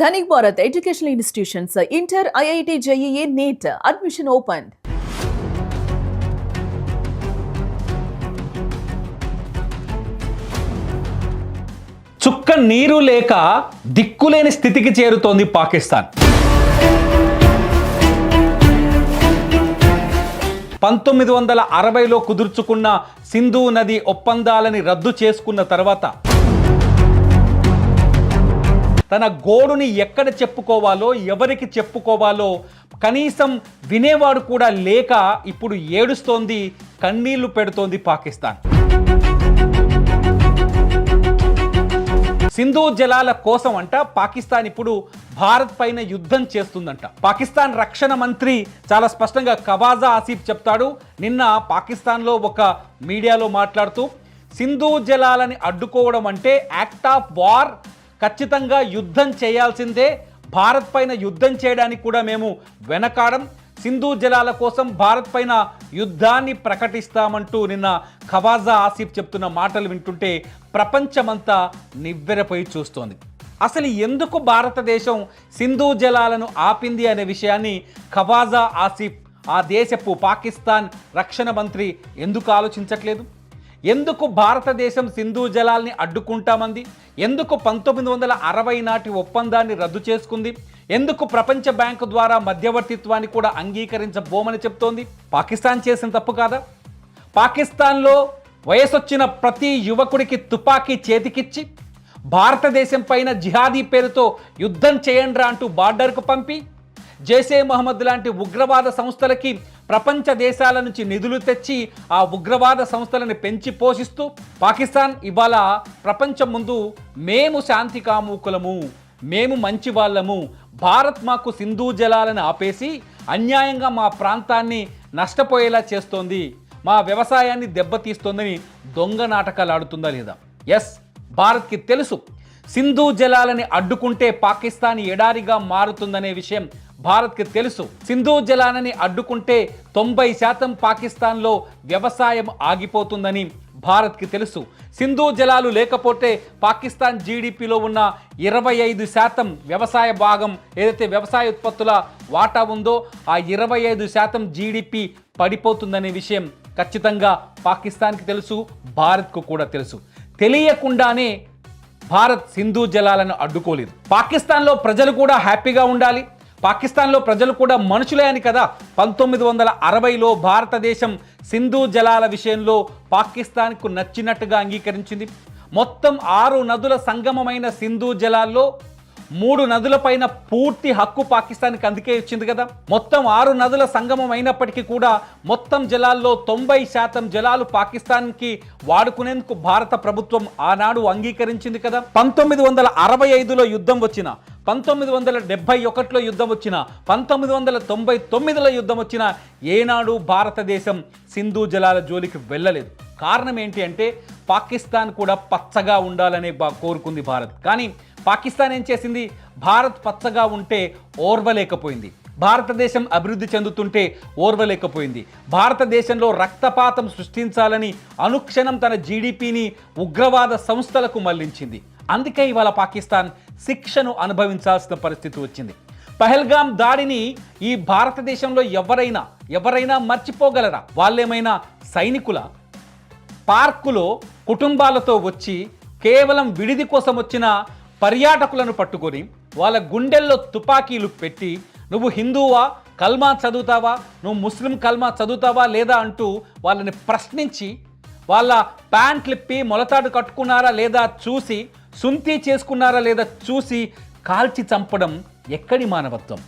Dhanik Bharat Educational Institutions, Inter, IIT, JEE, NEET, admission opened. చుక్క నీరు లేక దిక్కులేని స్థితికి చేరుతోంది పాకిస్తాన్. 1960లో కుదుర్చుకున్న సింధు నది ఒప్పందాలని రద్దు చేసుకున్న తర్వాత తన గోడుని ఎక్కడ చెప్పుకోవాలో, ఎవరికి చెప్పుకోవాలో కనీసం వినేవాడు కూడా లేక ఇప్పుడు ఏడుస్తోంది, కన్నీళ్లు పెడుతోంది పాకిస్తాన్. సింధు జలాల కోసం అంట పాకిస్తాన్ ఇప్పుడు భారత్ పైన యుద్ధం చేస్తుందంట. పాకిస్తాన్ రక్షణ మంత్రి చాలా స్పష్టంగా ఖవాజా ఆసిఫ్ చెప్తాడు. నిన్న పాకిస్తాన్లో ఒక మీడియాలో మాట్లాడుతూ సింధు జలాలని అడ్డుకోవడం అంటే యాక్ట్ ఆఫ్ వార్, ఖచ్చితంగా యుద్ధం చేయాల్సిందే, భారత్ పైన యుద్ధం చేయడానికి కూడా మేము వెనకాడం, సింధు జలాల కోసం భారత్ పైన యుద్ధాన్ని ప్రకటిస్తామంటూ నిన్న ఖవాజా ఆసిఫ్ చెప్తున్న మాటలు వింటుంటే ప్రపంచమంతా నివ్వెరపోయి చూస్తోంది. అసలు ఎందుకు భారతదేశం సింధు జలాలను ఆపింది అనే విషయాన్ని ఖవాజా ఆసిఫ్, ఆ దేశపు పాకిస్తాన్ రక్షణ మంత్రి ఎందుకు ఆలోచించట్లేదు? ఎందుకు భారతదేశం సింధు జలాల్ని అడ్డుకుంటామంది? ఎందుకు 1960 నాటి ఒప్పందాన్ని రద్దు చేసుకుంది? ఎందుకు ప్రపంచ బ్యాంకు ద్వారా మధ్యవర్తిత్వాన్ని కూడా అంగీకరించబోమని చెప్తోంది? పాకిస్తాన్ చేసిన తప్పు కాదా? పాకిస్తాన్లో వయసొచ్చిన ప్రతి యువకుడికి తుపాకీ చేతికిచ్చి భారతదేశం పైన జిహాదీ పేరుతో యుద్ధం చేయండ్రా అంటూ బార్డర్కు పంపి జైషే మహమ్మద్ లాంటి ఉగ్రవాద సంస్థలకి ప్రపంచ దేశాల నుంచి నిధులు తెచ్చి ఆ ఉగ్రవాద సంస్థలను పెంచి పోషిస్తూ పాకిస్తాన్ ఇవాళ ప్రపంచం ముందు మేము శాంతి కాముకులము, మేము మంచి వాళ్ళము, భారత్ మాకు సింధు జలాలను ఆపేసి అన్యాయంగా మా ప్రాంతాన్ని నష్టపోయేలా చేస్తోంది, మా వ్యవసాయాన్ని దెబ్బతీస్తోందని దొంగ నాటకాలు ఆడుతుందా లేదా? ఎస్, భారత్కి తెలుసు సింధు జలాలని అడ్డుకుంటే పాకిస్తాన్ ఎడారిగా మారుతుందనే విషయం భారత్కి తెలుసు. సింధు జలాలని అడ్డుకుంటే 90% పాకిస్తాన్లో వ్యవసాయం ఆగిపోతుందని భారత్కి తెలుసు. సింధు జలాలు లేకపోతే పాకిస్తాన్ జీడిపిలో ఉన్న 25% వ్యవసాయ భాగం, ఏదైతే వ్యవసాయ ఉత్పత్తుల వాటా ఉందో ఆ 25% జీడిపి పడిపోతుందనే విషయం ఖచ్చితంగా పాకిస్తాన్కి తెలుసు, భారత్కు కూడా తెలుసు. తెలియకుండానే భారత్ సింధు జలాలను అడ్డుకోలేదు. పాకిస్తాన్లో ప్రజలు కూడా హ్యాపీగా ఉండాలి, పాకిస్తాన్లో ప్రజలు కూడా మనుషులే అని కదా 1960లో భారతదేశం సింధు జలాల విషయంలో పాకిస్తాన్కు నచ్చినట్టుగా అంగీకరించింది. మొత్తం 6 నదుల సంగమమైన సింధు జలాల్లో 3 నదులపైన పూర్తి హక్కు పాకిస్తాన్కి అందుకే ఇచ్చింది కదా. మొత్తం 6 నదుల సంగమం అయినప్పటికీ కూడా మొత్తం జలాల్లో 90% జలాలు పాకిస్తాన్కి వాడుకునేందుకు భారత ప్రభుత్వం ఆనాడు అంగీకరించింది కదా. 1965లో యుద్ధం వచ్చిన, 1971లో యుద్ధం వచ్చిన, 1999లో యుద్ధం వచ్చిన ఏనాడు భారతదేశం సింధు జలాల జోలికి వెళ్ళలేదు. కారణం ఏంటి అంటే పాకిస్తాన్ కూడా పచ్చగా ఉండాలనే కోరుకుంది భారత్. కానీ పాకిస్తాన్ ఏం చేసింది? భారత్ పచ్చగా ఉంటే ఓర్వలేకపోయింది, భారతదేశం అభివృద్ధి చెందుతుంటే ఓర్వలేకపోయింది, భారతదేశంలో రక్తపాతం సృష్టించాలని అనుక్షణం తన జీడిపిని ఉగ్రవాద సంస్థలకు మళ్లించింది. అందుకే ఇవాళ పాకిస్తాన్ శిక్షను అనుభవించాల్సిన పరిస్థితి వచ్చింది. పహల్గామ్ దాడిని ఈ భారతదేశంలో ఎవరైనా మర్చిపోగలరా? వాళ్ళేమైనా సైనికుల పార్కులో కుటుంబాలతో వచ్చి కేవలం విడిది కోసం వచ్చిన పర్యాటకులను పట్టుకొని వాళ్ళ గుండెల్లో తుపాకీలు పెట్టి నువ్వు హిందువా, కల్మా చదువుతావా, నువ్వు ముస్లిం కల్మా చదువుతావా లేదా అంటూ వాళ్ళని ప్రశ్నించి వాళ్ళ ప్యాంట్లిప్పి మొలతాడు కట్టుకున్నారా లేదా చూసి, సుంతి చేసుకున్నారా లేదా చూసి కాల్చి చంపడం ఎక్కడి మానవత్వం?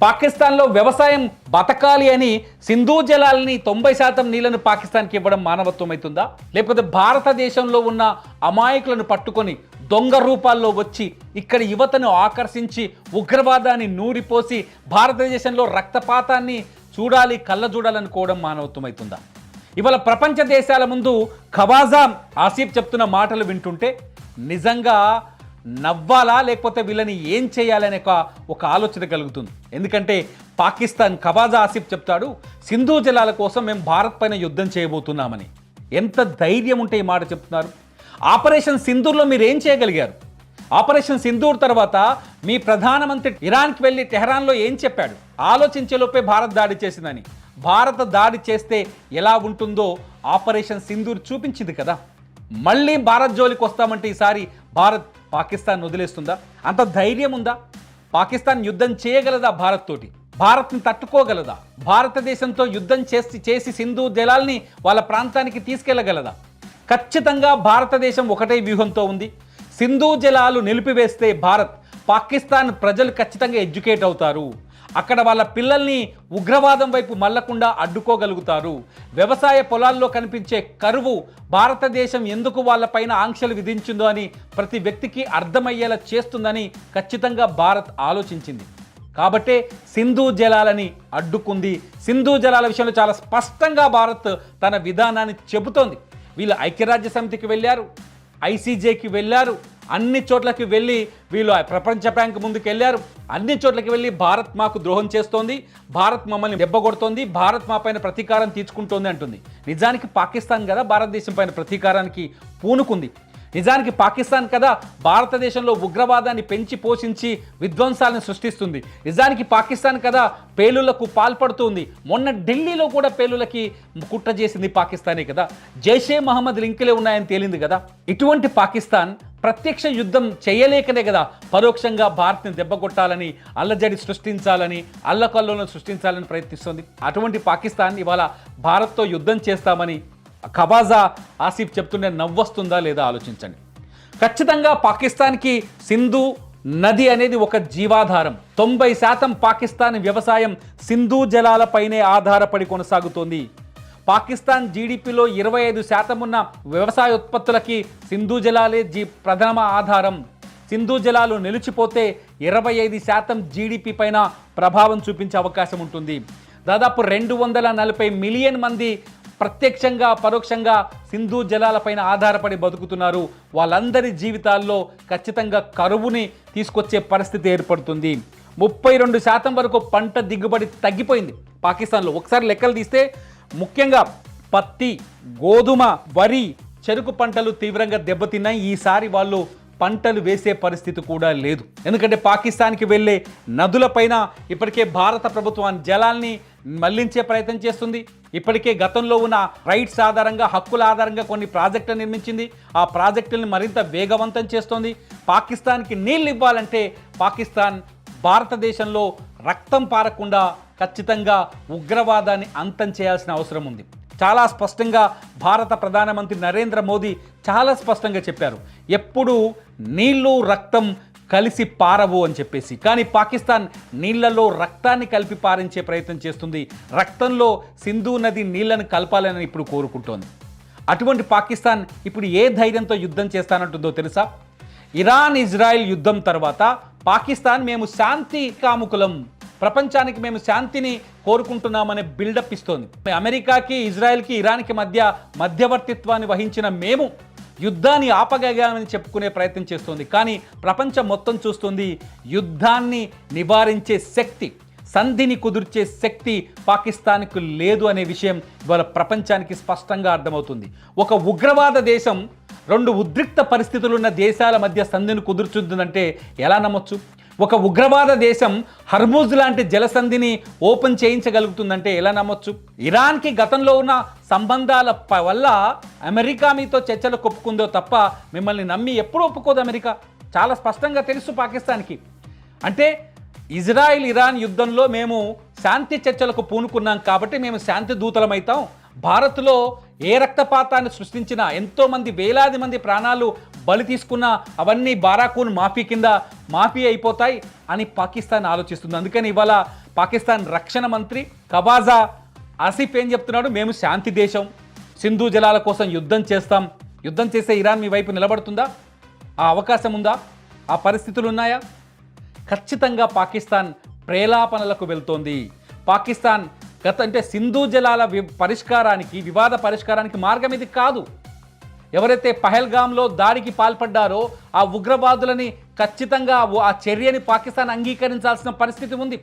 పాకిస్తాన్లో వ్యవసాయం బతకాలి అని సింధు జలాలని 90% నీళ్లను పాకిస్తాన్కి ఇవ్వడం మానవత్వం అవుతుందా? లేకపోతే భారతదేశంలో ఉన్న అమాయకులను పట్టుకొని దొంగ రూపాల్లో వచ్చి ఇక్కడ యువతను ఆకర్షించి ఉగ్రవాదాన్ని నూరిపోసి భారతదేశంలో రక్తపాతాన్ని చూడాలి, కళ్ళ చూడాలనుకోవడం మానవత్వం అవుతుందా? ఇవాళ ప్రపంచ దేశాల ముందు ఖవాజా ఆసిఫ్ చెప్తున్న మాటలు వింటుంటే నిజంగా నవ్వాలా లేకపోతే వీళ్ళని ఏం చేయాలనే ఒక ఆలోచన కలుగుతుంది. ఎందుకంటే పాకిస్తాన్ ఖవాజా ఆసిఫ్ చెప్తాడు సింధు జలాల కోసం మేము భారత్ పైన యుద్ధం చేయబోతున్నామని. ఎంత ధైర్యం ఉంటే ఈ మాట చెప్తున్నారు? ఆపరేషన్ సింధూర్లో మీరు ఏం చేయగలిగారు? ఆపరేషన్ సింధూర్ తర్వాత మీ ప్రధానమంత్రి ఇరాన్కి వెళ్ళి టెహరాన్లో ఏం చెప్పాడు? ఆలోచించేలోపే భారత్ దాడి చేసిందని. భారత దాడి చేస్తే ఎలా ఉంటుందో ఆపరేషన్ సింధూర్ చూపించింది కదా. మళ్ళీ భారత్ జోలికి వస్తామంటే ఈసారి భారత్ పాకిస్తాన్ వదిలేస్తుందా? అంత ధైర్యం ఉందా? పాకిస్తాన్ యుద్ధం చేయగలదా భారత్ తోటి? భారత్ని తట్టుకోగలదా? భారతదేశంతో యుద్ధం చేసి సింధు జలాల్ని వాళ్ళ ప్రాంతానికి తీసుకెళ్లగలదా? ఖచ్చితంగా భారతదేశం ఒకటే వ్యూహంతో ఉంది. సింధు జలాలు నిలిపివేస్తే పాకిస్తాన్ ప్రజలు ఖచ్చితంగా ఎడ్యుకేట్ అవుతారు. అక్కడ వాళ్ళ పిల్లల్ని ఉగ్రవాదం వైపు మళ్లకుండా అడ్డుకోగలుగుతారు. వ్యవసాయ పొలాల్లో కనిపించే కరువు భారతదేశం ఎందుకు వాళ్ళపైన ఆంక్షలు విధించిందో అని ప్రతి వ్యక్తికి అర్థమయ్యేలా చేస్తుందని ఖచ్చితంగా భారత్ ఆలోచించింది. కాబట్టే సింధు జలాలని అడ్డుకుంది. సింధు జలాల విషయంలో చాలా స్పష్టంగా భారత్ తన విధానాన్ని చెబుతోంది. వీళ్ళు ఐక్యరాజ్య సమితికి వెళ్ళారు, ఐసీజేకి వెళ్ళారు, అన్ని చోట్లకి వెళ్ళి వీళ్ళు ప్రపంచ బ్యాంక్ ముందుకు వెళ్ళారు. అన్ని చోట్లకి వెళ్ళి భారత్ మాకు ద్రోహం చేస్తోంది, భారత్ మమ్మల్ని దెబ్బకొడుతోంది, భారత్ మా పైన ప్రతీకారం తీర్చుకుంటోంది అంటుంది. నిజానికి పాకిస్తాన్ కదా భారతదేశం పైన ప్రతీకారానికి పూనుకుంది. నిజానికి పాకిస్తాన్ కదా భారతదేశంలో ఉగ్రవాదాన్ని పెంచి పోషించి విధ్వంసాలను సృష్టిస్తుంది. నిజానికి పాకిస్తాన్ కదా పేలుళ్లకు పాల్పడుతుంది. మొన్న ఢిల్లీలో కూడా పేలులకి కుట్ర చేసింది పాకిస్తానే కదా. జైషే మహమ్మద్ లింకులే ఉన్నాయని తేలింది కదా. ఇటువంటి పాకిస్తాన్ ప్రత్యక్ష యుద్ధం చేయలేకనే కదా పరోక్షంగా భారత్ని దెబ్బకొట్టాలని, అల్లజడి సృష్టించాలని, అల్లకల్లోలను సృష్టించాలని ప్రయత్నిస్తుంది. అటువంటి పాకిస్తాన్ ఇవాళ భారత్తో యుద్ధం చేస్తామని ఖవాజా ఆసిఫ్ చెప్తుంటే నవ్వొస్తుందా లేదా ఆలోచించండి. ఖచ్చితంగా పాకిస్తాన్కి సింధు నది అనేది ఒక జీవాధారం. 90% పాకిస్తాన్ వ్యవసాయం సింధు జలాలపైనే ఆధారపడి కొనసాగుతోంది. పాకిస్తాన్ జీడిపిలో 25% ఉన్న వ్యవసాయ ఉత్పత్తులకి సింధు జలాలే ప్రథమ ఆధారం. సింధు జలాలు నిలిచిపోతే 25% జీడిపి పైన ప్రభావం చూపించే అవకాశం ఉంటుంది. దాదాపు 240 మిలియన్ మంది ప్రత్యక్షంగా పరోక్షంగా సింధు జలాలపైన ఆధారపడి బతుకుతున్నారు. వాళ్ళందరి జీవితాల్లో ఖచ్చితంగా కరువుని తీసుకొచ్చే పరిస్థితి ఏర్పడుతుంది. 32% వరకు పంట దిగుబడి తగ్గిపోయింది పాకిస్తాన్లో. ఒకసారి లెక్కలు తీస్తే ముఖ్యంగా పత్తి, గోధుమ, వరి, చెరుకు పంటలు తీవ్రంగా దెబ్బతిన్నాయి. ఈసారి వాళ్ళు పంటలు వేసే పరిస్థితి కూడా లేదు. ఎందుకంటే పాకిస్తాన్కి వెళ్ళే నదులపైన ఇప్పటికే భారత ప్రభుత్వం జలాల్ని మళ్లించే ప్రయత్నం చేస్తుంది. ఇప్పటికే గతంలో ఉన్న రైట్స్ ఆధారంగా, హక్కుల ఆధారంగా కొన్ని ప్రాజెక్టులు నిర్మించింది. ఆ ప్రాజెక్టులను మరింత వేగవంతం చేస్తోంది. పాకిస్తాన్కి నీళ్ళు ఇవ్వాలంటే పాకిస్తాన్ భారతదేశంలో రక్తం పారకుండా ఖచ్చితంగా ఉగ్రవాదాన్ని అంతం చేయాల్సిన అవసరం ఉంది. చాలా స్పష్టంగా భారత ప్రధానమంత్రి నరేంద్ర మోదీ చాలా స్పష్టంగా చెప్పారు, ఎప్పుడు నీళ్లు రక్తం కలిసి పారవు అని చెప్పేసి. కానీ పాకిస్తాన్ నీళ్లలో రక్తాన్ని కలిపి పారించే ప్రయత్నం చేస్తుంది. రక్తంలో సింధు నది నీళ్లను కలపాలని ఇప్పుడు కోరుకుంటోంది. అటువంటి పాకిస్తాన్ ఇప్పుడు ఏ ధైర్యంతో యుద్ధం చేస్తానంటుందో తెలుసా? ఇరాన్ ఇజ్రాయెల్ యుద్ధం తర్వాత పాకిస్తాన్ మేము శాంతి కాముకులం, ప్రపంచానికి మేము శాంతిని కోరుకుంటున్నామనే బిల్డప్ ఇస్తోంది. అమెరికాకి, ఇజ్రాయెల్కి, ఇరాన్కి మధ్యవర్తిత్వాన్ని వహించిన మేము యుద్ధాన్ని ఆపగలిగామని చెప్పుకునే ప్రయత్నం చేస్తుంది. కానీ ప్రపంచం మొత్తం చూస్తుంది యుద్ధాన్ని నివారించే శక్తి, సంధిని కుదిర్చే శక్తి పాకిస్తాన్కు లేదు అనే విషయం ఇవాళ ప్రపంచానికి స్పష్టంగా అర్థమవుతుంది. ఒక ఉగ్రవాద దేశం 2 ఉద్రిక్త పరిస్థితులున్న దేశాల మధ్య సంధిని కుదుర్చుందంటే ఎలా నమ్మొచ్చు? ఒక ఉగ్రవాద దేశం హర్మూజ్ లాంటి జలసంధిని ఓపెన్ చేయించగలుగుతుందంటే ఎలా నమ్మొచ్చు? ఇరాన్కి గతంలో ఉన్న సంబంధాల వల్ల అమెరికా మీతో చర్చలు ఒప్పుకుందో తప్ప మిమ్మల్ని నమ్మి ఎప్పుడు ఒప్పుకోదు అమెరికా. చాలా స్పష్టంగా తెలుసు పాకిస్తాన్కి. అంటే ఇజ్రాయిల్ ఇరాన్ యుద్ధంలో మేము శాంతి చర్చలకు పూనుకున్నాం కాబట్టి మేము శాంతి దూతలమవుతాం. భారత్లో ఏ రక్తపాతాన్ని సృష్టించినా, ఎంతోమంది వేలాది మంది ప్రాణాలు బలి తీసుకున్నా అవన్నీ బారాకూన్ మాఫీ కింద మాఫీ అయిపోతాయి అని పాకిస్తాన్ ఆలోచిస్తుంది. అందుకని ఇవాళ పాకిస్తాన్ రక్షణ మంత్రి ఖవాజా ఆసిఫ్ ఏం చెప్తున్నాడు? మేము శాంతి దేశం, సింధు జలాల కోసం యుద్ధం చేస్తాం. యుద్ధం చేసే ఇరాన్ మీ వైపు నిలబడుతుందా? ఆ అవకాశం ఉందా? ఆ పరిస్థితులు ఉన్నాయా? ఖచ్చితంగా పాకిస్తాన్ ప్రేలాపనలకు వెళ్తోంది. పాకిస్తాన్ అంటే సింధు జలాల పరిష్కారానికి, వివాద పరిష్కారానికి మార్గం ఇది కాదు. ఎవరైతే పహల్గామ్లో దాడికి పాల్పడ్డారో ఆ ఉగ్రవాదులని ఖచ్చితంగా ఆ చర్యని పాకిస్తాన్ అంగీకరించాల్సిన పరిస్థితి ఉంది.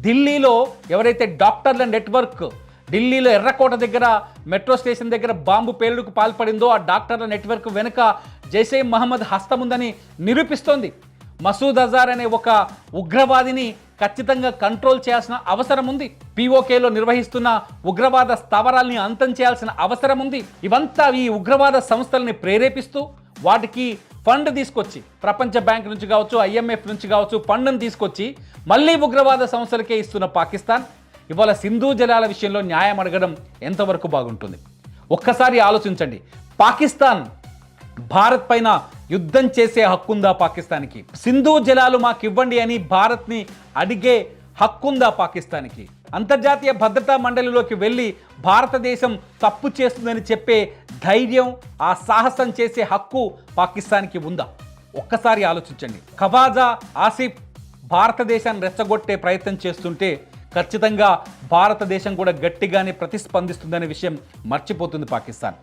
ఢిల్లీలో ఎవరైతే డాక్టర్ల నెట్వర్క్, ఢిల్లీలో ఎర్రకోట దగ్గర మెట్రో స్టేషన్ దగ్గర బాంబు పేలుడుకు పాల్పడిందో ఆ డాక్టర్ల నెట్వర్క్ వెనుక జైషే మహమ్మద్ హస్తం ఉందని నిరూపిస్తోంది. మసూద్ అజార్ అనే ఒక ఉగ్రవాదిని ఖచ్చితంగా కంట్రోల్ చేయాల్సిన అవసరం ఉంది. పీఓకేలో నిర్వహిస్తున్న ఉగ్రవాద స్థావరాల్ని అంతం చేయాల్సిన అవసరం ఉంది. ఇవంతా ఈ ఉగ్రవాద సంస్థల్ని ప్రేరేపిస్తూ వాటికి ఫండ్ తీసుకొచ్చి ప్రపంచ బ్యాంక్ నుంచి కావచ్చు, IMF నుంచి కావచ్చు ఫండ్ని తీసుకొచ్చి మళ్ళీ ఉగ్రవాద సంస్థలకే ఇస్తున్న పాకిస్తాన్ ఇవాళ సింధు జలాల విషయంలో న్యాయం అడగడం ఎంతవరకు బాగుంటుంది? ఒక్కసారి ఆలోచించండి. పాకిస్తాన్ భారత్ పైన యుద్ధం చేసే హక్కుందా పాకిస్తాన్కి? సింధు జలాలు మాకు ఇవ్వండి అని భారత్ని అడిగే హక్కుందా పాకిస్తాన్కి? అంతర్జాతీయ భద్రతా మండలిలోకి వెళ్ళి భారతదేశం తప్పు చేస్తుందని చెప్పే ధైర్యం, ఆ సాహసం చేసే హక్కు పాకిస్తాన్కి ఉందా? ఒక్కసారి ఆలోచించండి. ఖవాజా ఆసిఫ్ భారతదేశాన్ని రెచ్చగొట్టే ప్రయత్నం చేస్తుంటే ఖచ్చితంగా భారతదేశం కూడా గట్టిగానే ప్రతిస్పందిస్తుందనే విషయం మర్చిపోతుంది పాకిస్తాన్.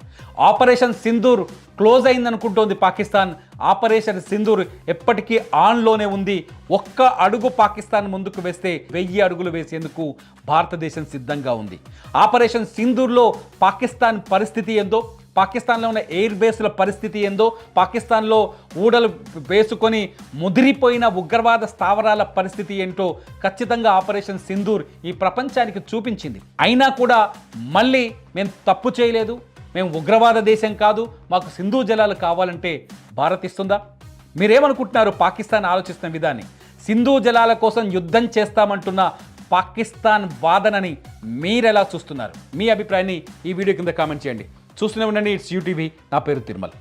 ఆపరేషన్ సింధూర్ క్లోజ్ అయిందనుకుంటోంది పాకిస్తాన్. ఆపరేషన్ సింధూర్ ఎప్పటికీ ఆన్లోనే ఉంది. ఒక్క అడుగు పాకిస్తాన్ ముందుకు వేస్తే 1000 అడుగులు వేసేందుకు భారతదేశం సిద్ధంగా ఉంది. ఆపరేషన్ సింధూర్లో పాకిస్తాన్ పరిస్థితి ఏందో, పాకిస్తాన్లో ఉన్న ఎయిర్ బేస్ల పరిస్థితి ఏందో, పాకిస్తాన్లో ఊడలు వేసుకొని ముదిరిపోయిన ఉగ్రవాద స్థావరాల పరిస్థితి ఏంటో ఖచ్చితంగా ఆపరేషన్ సింధూర్ ఈ ప్రపంచానికి చూపించింది. అయినా కూడా మళ్ళీ మేము తప్పు చేయలేదు, మేము ఉగ్రవాద దేశం కాదు, మాకు సింధు జలాలు కావాలంటే భారత్ ఇస్తుందా? మీరేమనుకుంటున్నారు పాకిస్తాన్ ఆలోచిస్తున్న విధాన్ని? సింధు జలాల కోసం యుద్ధం చేస్తామంటున్న పాకిస్తాన్ వాదనని మీరెలా చూస్తున్నారు? మీ అభిప్రాయాన్ని ఈ వీడియో కింద కామెంట్ చేయండి. చూస్తూనే ఉండండి, ఇట్స్ యూటీవీ. నా పేరు తిరుమల్.